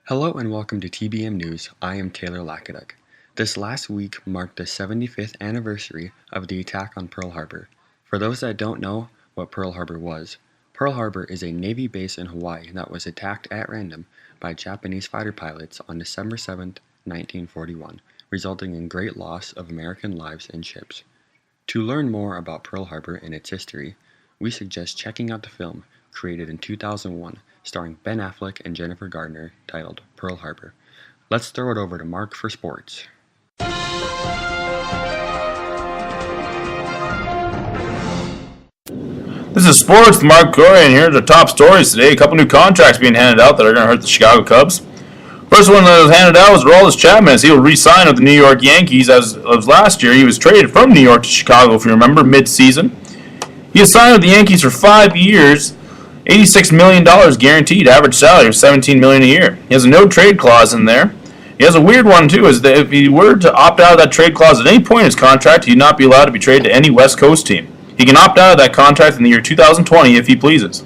Hello and welcome to TBM News. I am Taylor Lackaduk. This last week marked the 75th anniversary of the attack on Pearl Harbor. For those that don't know what Pearl Harbor was, Pearl Harbor is a Navy base in Hawaii that was attacked at random by Japanese fighter pilots on December 7, 1941, resulting in great loss of American lives and ships. To learn more about Pearl Harbor and its history, we suggest checking out the film created in 2001 starring Ben Affleck and Jennifer Gardner titled Pearl Harbor. Let's throw it over to Mark for sports. This is Sports with Mark Corey, and here are the top stories today. A couple new contracts being handed out that are going to hurt the Chicago Cubs. First one that was handed out was Aroldis Chapman, as he will re-sign with the New York Yankees. As of last year, he was traded from New York to Chicago, if you remember, mid-season. He is signed with the Yankees for 5 years, $86 million guaranteed, average salary of $17 million a year. He has a no-trade clause in there. He has a weird one, too, is that if he were to opt out of that trade clause at any point in his contract, he would not be allowed to be traded to any West Coast team. He can opt out of that contract in the year 2020 if he pleases.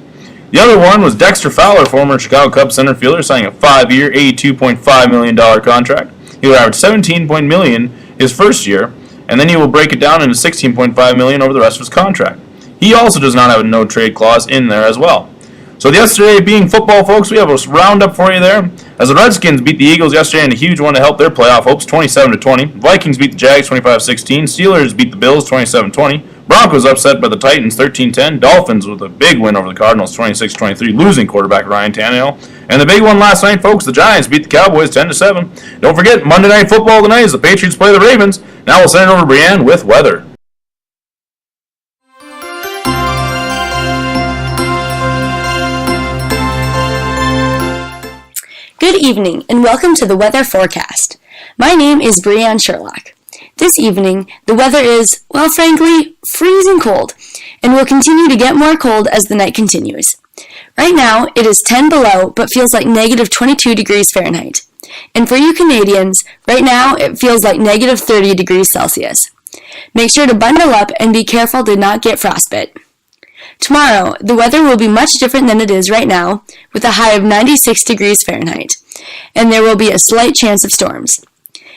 The other one was Dexter Fowler, former Chicago Cubs center fielder, signing a 5-year, $82.5 million contract. He will average $17 million his first year, and then he will break it down into $16.5 million over the rest of his contract. He also does not have a no-trade clause in there as well. So yesterday, being football, folks, we have a roundup for you there. As the Redskins beat the Eagles yesterday in a huge one to help their playoff hopes, 27-20. Vikings beat the Jags 25-16. Steelers beat the Bills 27-20. Broncos upset by the Titans 13-10. Dolphins with a big win over the Cardinals 26-23, losing quarterback Ryan Tannehill. And the big one last night, folks, the Giants beat the Cowboys 10-7. Don't forget, Monday Night Football tonight as the Patriots play the Ravens. Now we'll send it over to Brianne with weather. Good evening and welcome to the weather forecast. My name is Brianne Sherlock. This evening, the weather is, well, frankly, freezing cold and will continue to get more cold as the night continues. Right now, it is 10 below but feels like negative 22 degrees Fahrenheit. And for you Canadians, right now it feels like negative 30 degrees Celsius. Make sure to bundle up and be careful to not get frostbite. Tomorrow, the weather will be much different than it is right now, with a high of 96 degrees Fahrenheit, and there will be a slight chance of storms.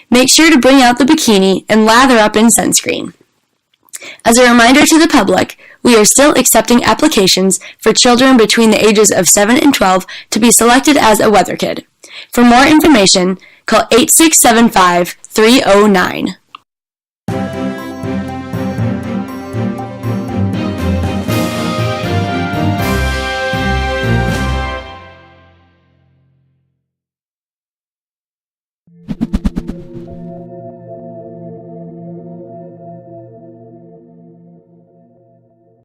Make sure to bring out the bikini and lather up in sunscreen. As a reminder to the public, we are still accepting applications for children between the ages of 7 and 12 to be selected as a weather kid. For more information, call 8675-309.